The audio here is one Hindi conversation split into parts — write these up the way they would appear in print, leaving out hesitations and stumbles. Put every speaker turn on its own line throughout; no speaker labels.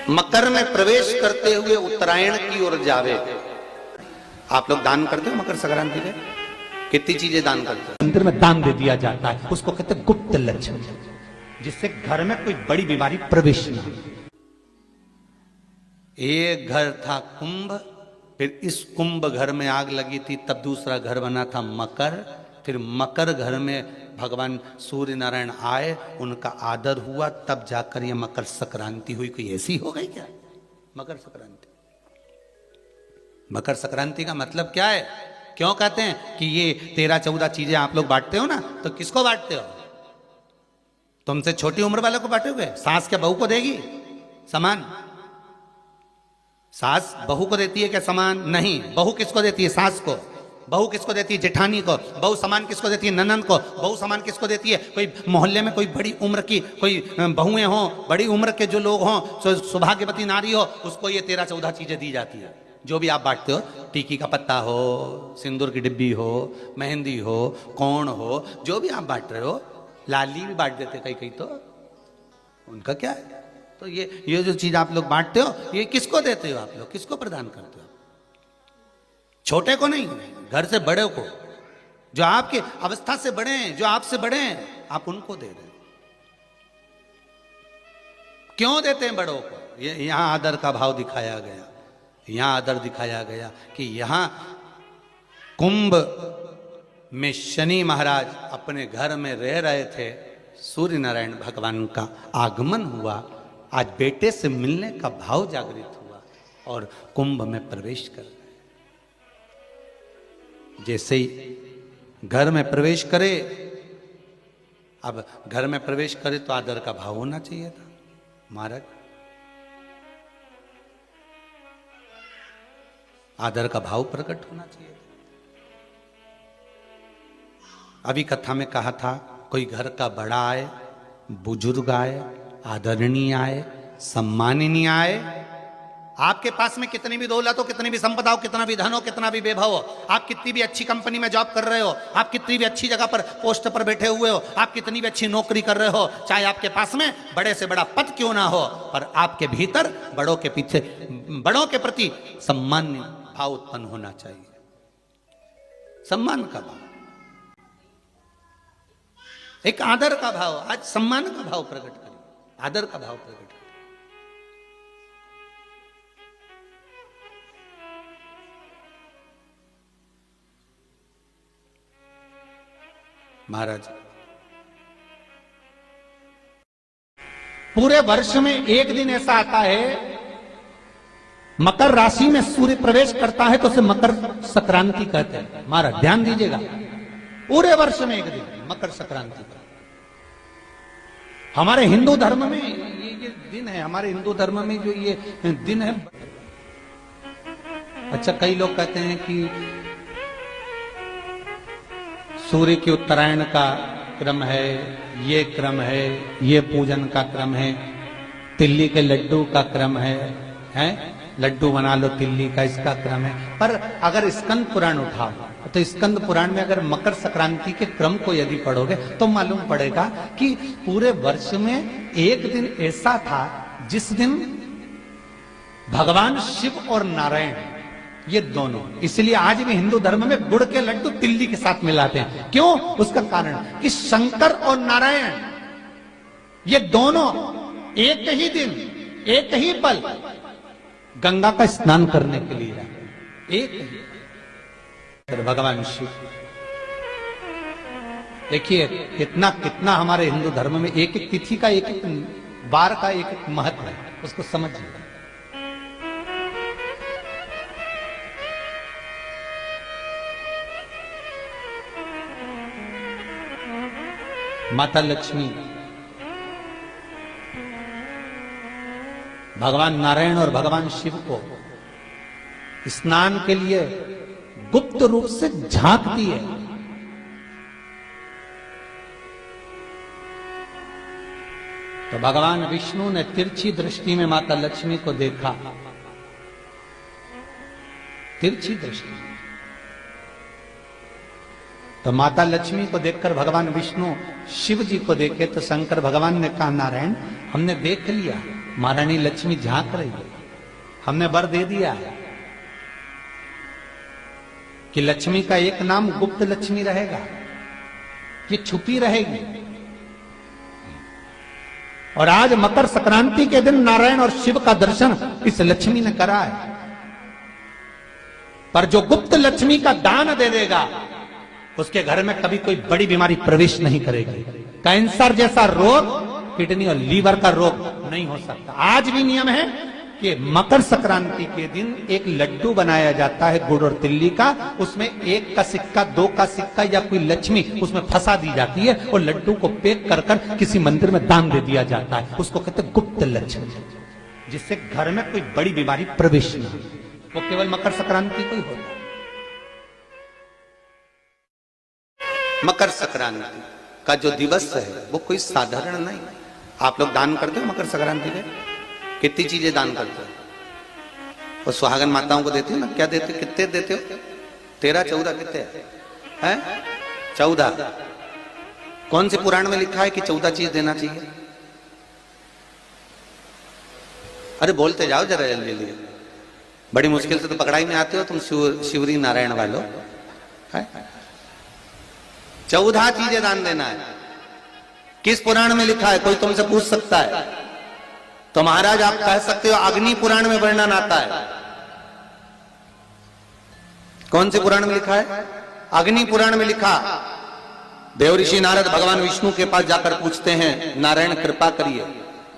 मकर में प्रवेश करते हुए उत्तरायण की ओर जावे। आप लोग दान करते हो मकर संक्रांति पे? कितनी चीजें दान करते हो?
मंदिर में दान दे दिया जाता है, उसको कहते हैं गुप्त लक्ष्मी, जिससे घर में कोई बड़ी बीमारी प्रवेश न हो।
एक घर था कुंभ, फिर इस कुंभ घर में आग लगी थी, तब दूसरा घर बना था मकर, फिर मकर घर में भगवान सूर्य नारायण आए, उनका आदर हुआ, तब जाकर ये मकर संक्रांति हुई। कोई ऐसी हो गई क्या मकर संक्रांति? मकर संक्रांति का मतलब क्या है? क्यों कहते हैं कि ये 13-14 चीजें आप लोग बांटते हो ना, तो किसको बांटते हो? तुमसे छोटी उम्र वालों को बांटोगे? सास क्या बहू को देगी सामान? सास बहू को देती है क्या सामान? नहीं। बहू किसको देती है? सास को। बहू किसको देती है? जेठानी को। बहू सामान किसको देती है? ननन को। बहू सामान किसको देती है? कोई मोहल्ले में कोई बड़ी उम्र की कोई बहुएं हों, बड़ी उम्र के जो लोग हों, सौभाग्यवती नारी हो, उसको ये 13-14 चीजें दी जाती है। जो भी आप बांटते हो, टीकी का पत्ता हो, सिंदूर की डिब्बी हो, मेहंदी हो, कोण हो, जो भी आप बांट रहे हो, लाली भी बांट देते कई कई, तो उनका क्या है? तो ये जो चीज आप लोग बांटते हो, ये किसको देते हो आप लोग? किसको प्रदान करते हो? छोटे को नहीं, घर से बड़े को, जो आपके अवस्था से बड़े हैं, जो आपसे बड़े हैं, आप उनको दे रहे हो। क्यों देते हैं बड़ों को? ये यहां आदर का भाव दिखाया गया, यहां आदर दिखाया गया कि यहां कुंभ में शनि महाराज अपने घर में रह रहे थे, सूर्य नारायण भगवान का आगमन हुआ, आज बेटे से मिलने का भाव जागृत हुआ और कुंभ में प्रवेश कर गए। जैसे ही घर में प्रवेश करे, अब घर में प्रवेश करे तो आदर का भाव होना चाहिए था महाराज, आदर का भाव प्रकट होना चाहिए। अभी कथा में कहा था, कोई घर का बड़ा आए, बुजुर्ग आए, आदरणीय आए, सम्माननीय आए, आपके पास में कितनी भी दौलत हो, कितनी भी संपदा हो, कितना भी धन हो, कितना भी वैभव हो, आप कितनी भी अच्छी कंपनी में जॉब कर रहे हो, आप कितनी भी अच्छी जगह पर पोस्ट पर बैठे हुए हो, आप कितनी भी अच्छी नौकरी कर रहे हो, चाहे आपके पास में बड़े से बड़ा पद क्यों ना हो, पर आपके भीतर बड़ों के पीछे, बड़ों के प्रति सम्मान भाव उत्पन्न होना चाहिए। सम्मान का भाव, एक आदर का भाव। आज सम्मान का भाव प्रकट करें, आदर का भाव प्रकट करें। महाराज,
पूरे वर्ष में एक दिन ऐसा आता है, मकर राशि में सूर्य प्रवेश करता है, तो उसे मकर संक्रांति कहते हैं। महाराज ध्यान दीजिएगा, पूरे वर्ष में एक दिन मकर संक्रांति का। हमारे हिंदू धर्म में ये दिन है, हमारे हिंदू धर्म में जो ये दिन है। अच्छा, कई लोग कहते हैं कि सूर्य के उत्तरायण का क्रम है, ये क्रम है, ये पूजन का क्रम है, तिल्ली के लड्डू का क्रम है, लड्डू बना लो तिल्ली का, इसका क्रम है। पर अगर स्कंद पुराण उठाओ तो स्कंद पुराण में अगर मकर संक्रांति के क्रम को यदि पढ़ोगे तो मालूम पड़ेगा कि पूरे वर्ष में एक दिन ऐसा था जिस दिन भगवान शिव और नारायण, ये दोनों, इसलिए आज भी हिंदू धर्म में गुड़ के लड्डू तिल्ली के साथ मिलाते हैं। क्यों? उसका कारण कि शंकर और नारायण ये दोनों एक ही दिन, एक ही पल गंगा का स्नान करने के लिए आए, एक ही। फिर भगवान शिव, देखिए कितना कितना हमारे हिंदू धर्म में एक एक तिथि का, एक एक बार का एक एक महत्व है, उसको समझिए। माता लक्ष्मी भगवान नारायण और भगवान शिव को स्नान के लिए गुप्त रूप से झांकती है। तो भगवान विष्णु ने तिरछी दृष्टि में माता लक्ष्मी को देखा, तिरछी दृष्टि। तो माता लक्ष्मी को देखकर भगवान विष्णु शिव जी को देखे तो शंकर भगवान ने कहा, नारायण हमने देख लिया, महारानी लक्ष्मी झांक रही है, हमने वर दे दिया है कि लक्ष्मी का एक नाम गुप्त लक्ष्मी रहेगा, ये छुपी रहेगी। और आज मकर संक्रांति के दिन नारायण और शिव का दर्शन इस लक्ष्मी ने करा है। पर जो गुप्त लक्ष्मी का दान दे देगा उसके घर में कभी कोई बड़ी बीमारी प्रवेश नहीं करेगी। कैंसर जैसा रोग, किडनी और लीवर का रोग नहीं हो सकता। आज भी नियम है कि मकर संक्रांति के दिन एक लड्डू बनाया जाता है गुड़ और तिल्ली का, उसमें 1 का सिक्का, 2 का सिक्का या कोई लक्ष्मी उसमें फंसा दी जाती है और लड्डू को पैक कर कर किसी मंदिर में दान दे दिया जाता है। उसको कहते हैं गुप्त लक्ष्मी, जिससे घर में कोई बड़ी बीमारी प्रवेश न हो। वो केवल मकर संक्रांति को ही होता है।
मकर संक्रांति का जो दिवस है वो कोई साधारण नहीं। आप लोग दान करते हो मकर संक्रांति में? कितनी चीजें दान करते हो? और सुहागन माताओं को देते हो ना, क्या देते हो? कितने देते हो? 13, 14 कितने हैं? 14। कौन से पुराण में लिखा है कि 14 चीज देना चाहिए? अरे बोलते जाओ जरा जल्दी जल्दी, बड़ी मुश्किल से तो पकड़ाई में आते हो तुम शिवरी नारायण वालों। 14 चीजें दान देना है। किस पुराण में लिखा है? कोई तुमसे पूछ सकता है तो महाराज आप कह सकते हो अग्नि पुराण में वर्णन आता है। कौन से पुराण में लिखा है? अग्नि पुराण में लिखा। देव ऋषि नारद भगवान विष्णु के पास जाकर पूछते हैं, नारायण कृपा करिए।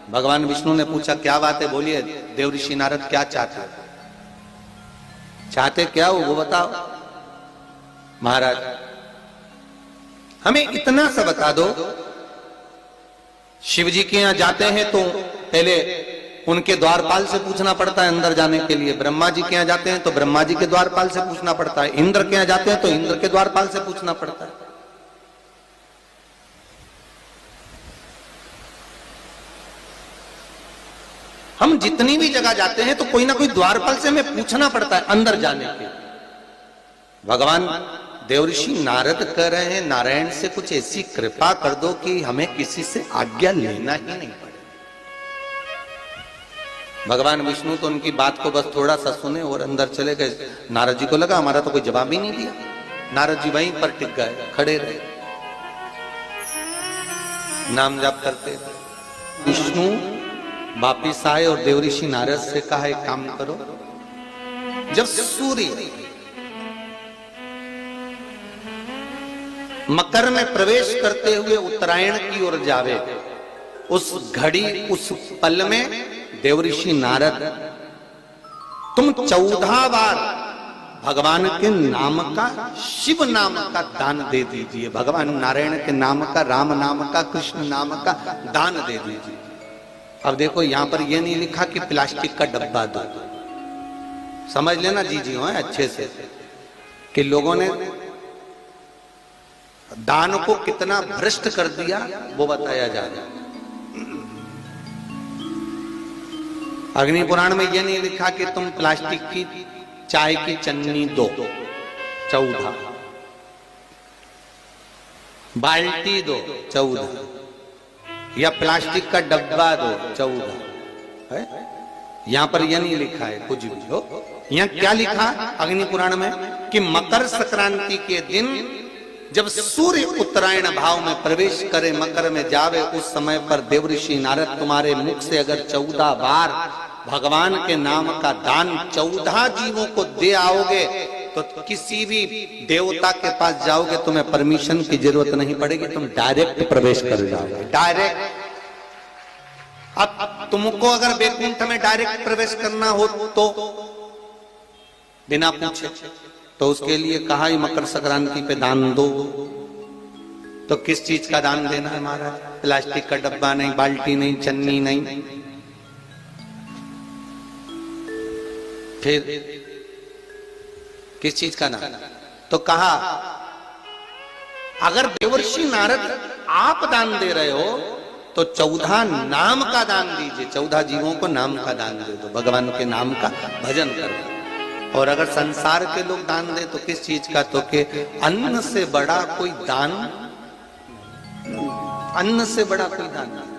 भगवान विष्णु ने पूछा क्या बात है, बोलिए देव ऋषि नारद क्या चाहते हो? चाहते क्या हो वो बताओ। महाराज हमें इतना सा बता दो, शिव जी के यहां जाते हैं तो पहले उनके द्वारपाल से पूछना पड़ता है अंदर जाने के लिए। ब्रह्मा जी के यहां जाते हैं तो ब्रह्मा जी के द्वारपाल से पूछना पड़ता है। इंद्र के यहां जाते हैं तो इंद्र के द्वारपाल से पूछना पड़ता है। हम जितनी भी जगह जाते हैं तो कोई ना कोई द्वारपाल से हमें पूछना पड़ता है अंदर जाने के। भगवान देवऋषि नारद कह रहे हैं, नारायण से कुछ ऐसी कृपा कर दो कि हमें किसी से आज्ञा लेना ही नहीं पड़े। भगवान विष्णु तो उनकी बात को बस थोड़ा सा सुने और अंदर चले गए। नारद जी को लगा हमारा तो कोई जवाब ही नहीं दिया। नारद जी वहीं पर टिक गए, खड़े रहे, नाम जाप करते। विष्णु वापिस आए और देवऋषि नारद से कहा एक काम करो, जब सूर्य मकर में प्रवेश करते हुए उत्तरायण की ओर जावे, उस घड़ी उस पल में देवऋषि नारद तुम 14 बार भगवान के नाम का, शिव नाम का दान दे दीजिए। भगवान नारायण के नाम का, राम नाम का, कृष्ण नाम का दान दे दीजिए। अब देखो यहां पर यह नहीं लिखा कि प्लास्टिक का डब्बा दो। समझ लेना जी हो अच्छे से कि लोगों ने दान को कितना भ्रष्ट कर दिया वो बताया जा रहा है। अग्नि पुराण में यह नहीं लिखा कि तुम प्लास्टिक की चाय की चन्नी दो 14, बाल्टी दो 14, या प्लास्टिक का डब्बा दो 14 है। यहां पर यह नहीं लिखा है कुछ भी हो। यहां क्या लिखा अग्नि पुराण में कि मकर संक्रांति के दिन जब सूर्य उत्तरायण भाव में प्रवेश करे, मकर में जावे, उस समय पर देवऋषि नारद तुम्हारे मुख से अगर 14 बार भगवान के नाम का दान 14 जीवों को दे आओगे तो किसी भी देवता के पास जाओगे, तुम्हें परमिशन की जरूरत नहीं पड़ेगी, तुम डायरेक्ट प्रवेश कर जाओगे। डायरेक्ट। अब तुमको अगर बैकुंठ में डायरेक्ट प्रवेश करना हो तो बिना पूछे, तो उसके लिए कहा ही मकर संक्रांति पे दान दो। तो किस चीज का दान देना है महाराज? प्लास्टिक का डब्बा नहीं, बाल्टी नहीं, चन्नी नहीं, फिर किस चीज का दान? तो कहा अगर देवर्षि नारद आप दान दे रहे हो तो 14 नाम का दान दीजिए। 14 जीवों को नाम का दान दे दो, भगवान के नाम का भजन करो। और अगर संसार के लोग दान दे तो किस चीज का, तो के अन्न से बड़ा कोई दान, अन्न से बड़ा कोई दान नहीं।